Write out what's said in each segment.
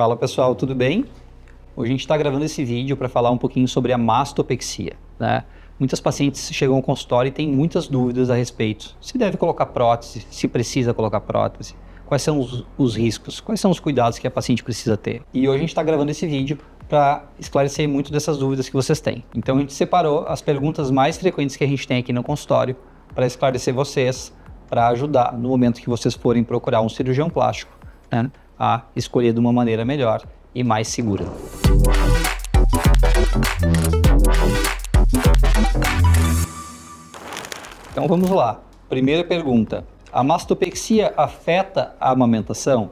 Fala pessoal, tudo bem? Hoje a gente está gravando esse vídeo para falar um pouquinho sobre a mastopexia, né? Muitas pacientes chegam ao consultório e têm muitas dúvidas a respeito. Se deve colocar prótese, se precisa colocar prótese, quais são os riscos, quais são os cuidados que a paciente precisa ter. E hoje a gente está gravando esse vídeo para esclarecer muito dessas dúvidas que vocês têm. Então a gente separou as perguntas mais frequentes que a gente tem aqui no consultório para esclarecer vocês, para ajudar no momento que vocês forem procurar um cirurgião plástico, né, a escolher de uma maneira melhor e mais segura. Então vamos lá. Primeira pergunta. A mastopexia afeta a amamentação?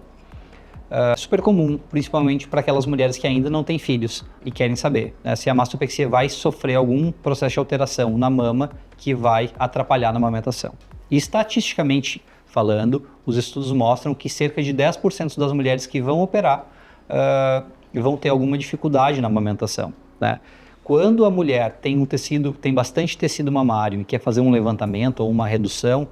Super comum, principalmente para aquelas mulheres que ainda não têm filhos e querem saber, né, se a mastopexia vai sofrer algum processo de alteração na mama que vai atrapalhar na amamentação. E estatisticamente falando, os estudos mostram que cerca de 10% das mulheres que vão operar vão ter alguma dificuldade na amamentação, né? Quando a mulher tem bastante tecido mamário e quer fazer um levantamento ou uma redução,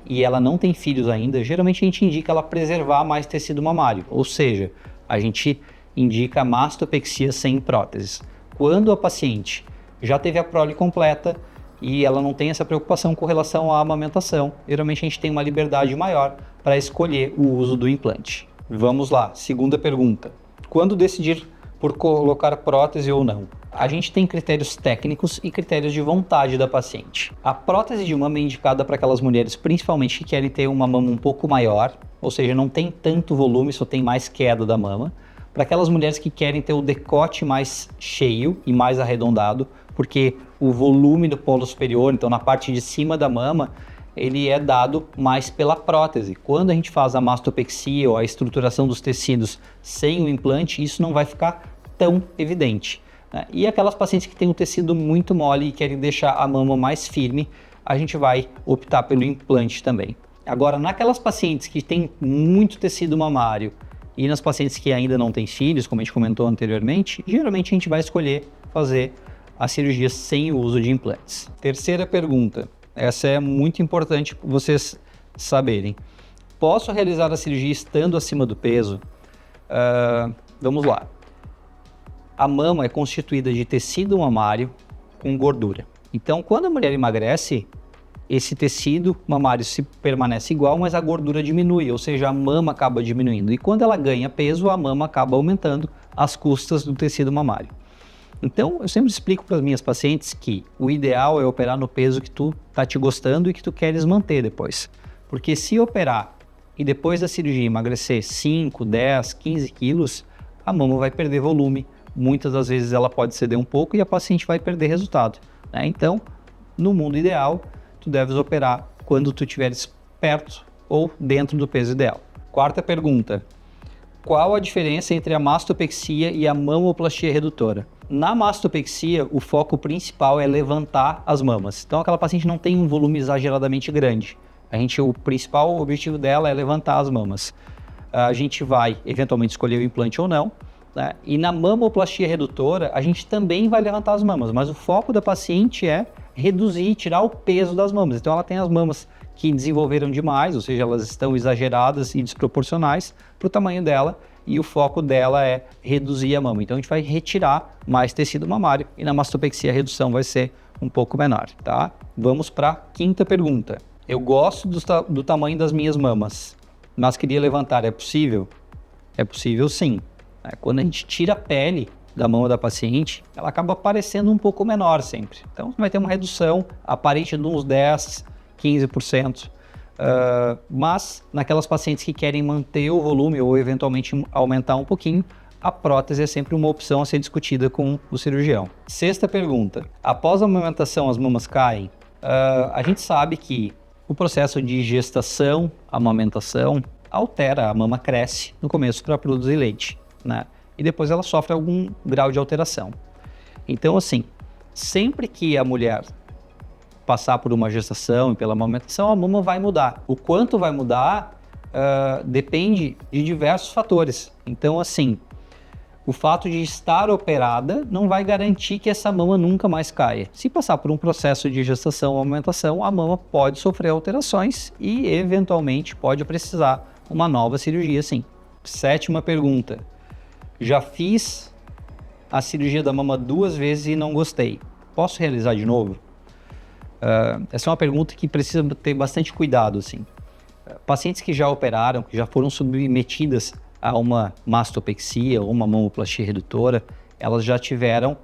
e ela não tem filhos ainda, geralmente a gente indica ela preservar mais tecido mamário, ou seja, a gente indica a mastopexia sem próteses. Quando a paciente já teve a prole completa e ela não tem essa preocupação com relação à amamentação, geralmente a gente tem uma liberdade maior para escolher o uso do implante. Vamos lá, segunda pergunta. Quando decidir por colocar prótese ou não? A gente tem critérios técnicos e critérios de vontade da paciente. A prótese de mama é indicada para aquelas mulheres, principalmente que querem ter uma mama um pouco maior, ou seja, não tem tanto volume, só tem mais queda da mama. Para aquelas mulheres que querem ter o decote mais cheio e mais arredondado, porque o volume do polo superior, então na parte de cima da mama, ele é dado mais pela prótese. Quando a gente faz a mastopexia ou a estruturação dos tecidos sem o implante, isso não vai ficar tão evidente, né? E aquelas pacientes que têm um tecido muito mole e querem deixar a mama mais firme, a gente vai optar pelo implante também. Agora, naquelas pacientes que têm muito tecido mamário e nas pacientes que ainda não têm filhos, como a gente comentou anteriormente, geralmente a gente vai escolher fazer a cirurgia sem o uso de implantes. Terceira pergunta, essa é muito importante para vocês saberem. Posso realizar a cirurgia estando acima do peso? Vamos lá. A mama é constituída de tecido mamário com gordura. Então, quando a mulher emagrece, esse tecido mamário se permanece igual, mas a gordura diminui, ou seja, a mama acaba diminuindo. E quando ela ganha peso, a mama acaba aumentando às custas do tecido mamário. Então, eu sempre explico para as minhas pacientes que o ideal é operar no peso que tu tá te gostando e que tu queres manter depois. Porque se operar e depois da cirurgia emagrecer 5, 10, 15 quilos, a mama vai perder volume. Muitas das vezes ela pode ceder um pouco e a paciente vai perder resultado, né? Então, no mundo ideal, tu deves operar quando tu estiveres perto ou dentro do peso ideal. Quarta pergunta. Qual a diferença entre a mastopexia e a mamoplastia redutora? Na mastopexia, o foco principal é levantar as mamas. Então, aquela paciente não tem um volume exageradamente grande. O principal objetivo dela é levantar as mamas. A gente vai, eventualmente, escolher o implante ou não, né? E na mamoplastia redutora, a gente também vai levantar as mamas, mas o foco da paciente é reduzir, tirar o peso das mamas. Então, ela tem as mamas que desenvolveram demais, ou seja, elas estão exageradas e desproporcionais para o tamanho dela, e o foco dela é reduzir a mama. Então a gente vai retirar mais tecido mamário e na mastopexia a redução vai ser um pouco menor, tá? Vamos para a quinta pergunta. Eu gosto do tamanho das minhas mamas, mas queria levantar, é possível? É possível sim. Quando a gente tira a pele da mama da paciente, ela acaba parecendo um pouco menor sempre. Então vai ter uma redução aparente de uns 10, 15%. Mas naquelas pacientes que querem manter o volume ou eventualmente aumentar um pouquinho, a prótese é sempre uma opção a ser discutida com o cirurgião. Sexta pergunta. Após a amamentação, as mamas caem? A gente sabe que o processo de gestação, amamentação, altera, a mama cresce no começo para produzir leite, né? E depois ela sofre algum grau de alteração. Então, assim, sempre que a mulher passar por uma gestação e pela amamentação, a mama vai mudar. O quanto vai mudar depende de diversos fatores. Então, assim, o fato de estar operada não vai garantir que essa mama nunca mais caia. Se passar por um processo de gestação ou amamentação, a mama pode sofrer alterações e, eventualmente, pode precisar uma nova cirurgia, sim. Sétima pergunta. Já fiz a cirurgia da mama 2 vezes e não gostei. Posso realizar de novo? Essa é uma pergunta que precisa ter bastante cuidado, assim. Pacientes que já operaram, que já foram submetidas a uma mastopexia ou uma mamoplastia redutora, elas já tiveram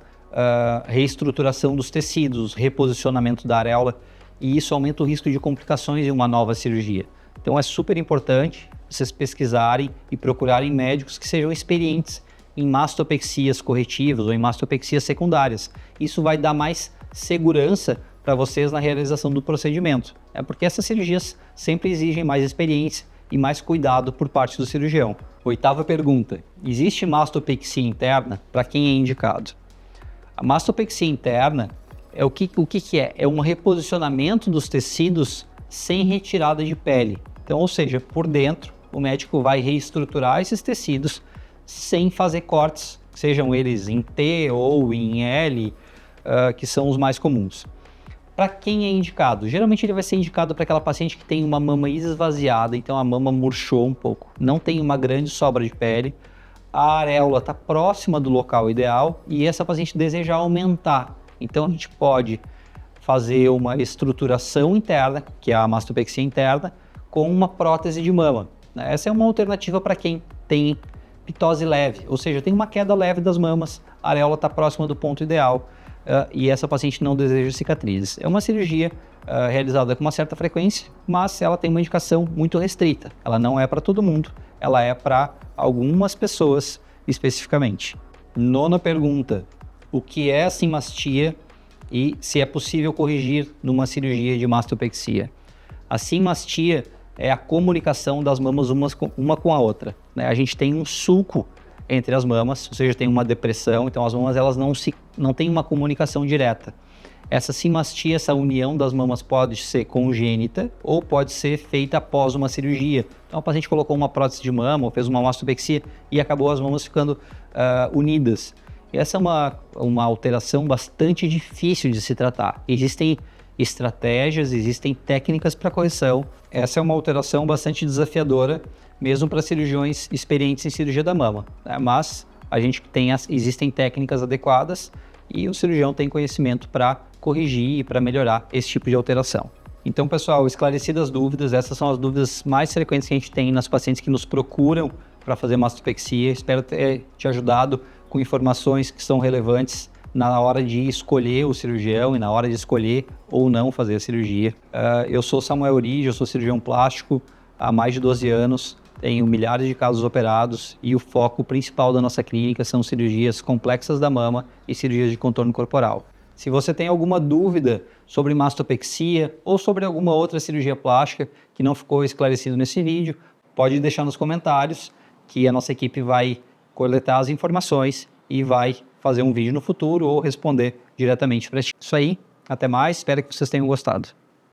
reestruturação dos tecidos, reposicionamento da areola, e isso aumenta o risco de complicações em uma nova cirurgia. Então é super importante vocês pesquisarem e procurarem médicos que sejam experientes em mastopexias corretivas ou em mastopexias secundárias. Isso vai dar mais segurança para vocês na realização do procedimento. Porque essas cirurgias sempre exigem mais experiência e mais cuidado por parte do cirurgião. 8ª pergunta: existe mastopexia interna? Para quem é indicado? A mastopexia interna é o que é? É um reposicionamento dos tecidos sem retirada de pele. Então, ou seja, por dentro, o médico vai reestruturar esses tecidos sem fazer cortes, sejam eles em T ou em L, que são os mais comuns. Para quem é indicado? Geralmente ele vai ser indicado para aquela paciente que tem uma mama esvaziada, então a mama murchou um pouco, não tem uma grande sobra de pele, a areola está próxima do local ideal e essa paciente deseja aumentar. Então a gente pode fazer uma estruturação interna, que é a mastopexia interna, com uma prótese de mama. Essa é uma alternativa para quem tem pitose leve, ou seja, tem uma queda leve das mamas, a areola está próxima do ponto ideal e essa paciente não deseja cicatrizes. É uma cirurgia realizada com uma certa frequência, mas ela tem uma indicação muito restrita. Ela não é para todo mundo, ela é para algumas pessoas especificamente. 9ª pergunta: o que é a cimastia e se é possível corrigir numa cirurgia de mastopexia? A cimastia é a comunicação das mamas uma com a outra. A gente tem um sulco entre as mamas, ou seja, tem uma depressão, então as mamas elas não têm uma comunicação direta. Essa cimastia, essa união das mamas pode ser congênita ou pode ser feita após uma cirurgia. Então a paciente colocou uma prótese de mama ou fez uma mastopexia e acabou as mamas ficando unidas. E essa é uma alteração bastante difícil de se tratar. Existem estratégias, existem técnicas para correção. Essa é uma alteração bastante desafiadora, mesmo para cirurgiões experientes em cirurgia da mama, mas existem técnicas adequadas e o cirurgião tem conhecimento para corrigir e para melhorar esse tipo de alteração. Então, pessoal, esclarecidas as dúvidas, essas são as dúvidas mais frequentes que a gente tem nas pacientes que nos procuram para fazer mastopexia. Espero ter te ajudado com informações que são relevantes na hora de escolher o cirurgião e na hora de escolher ou não fazer a cirurgia. Eu sou Samuel Origi, eu sou cirurgião plástico há mais de 12 anos, tenho milhares de casos operados e o foco principal da nossa clínica são cirurgias complexas da mama e cirurgias de contorno corporal. Se você tem alguma dúvida sobre mastopexia ou sobre alguma outra cirurgia plástica que não ficou esclarecido nesse vídeo, pode deixar nos comentários que a nossa equipe vai coletar as informações e vai fazer um vídeo no futuro ou responder diretamente para ti. Isso aí, até mais, espero que vocês tenham gostado.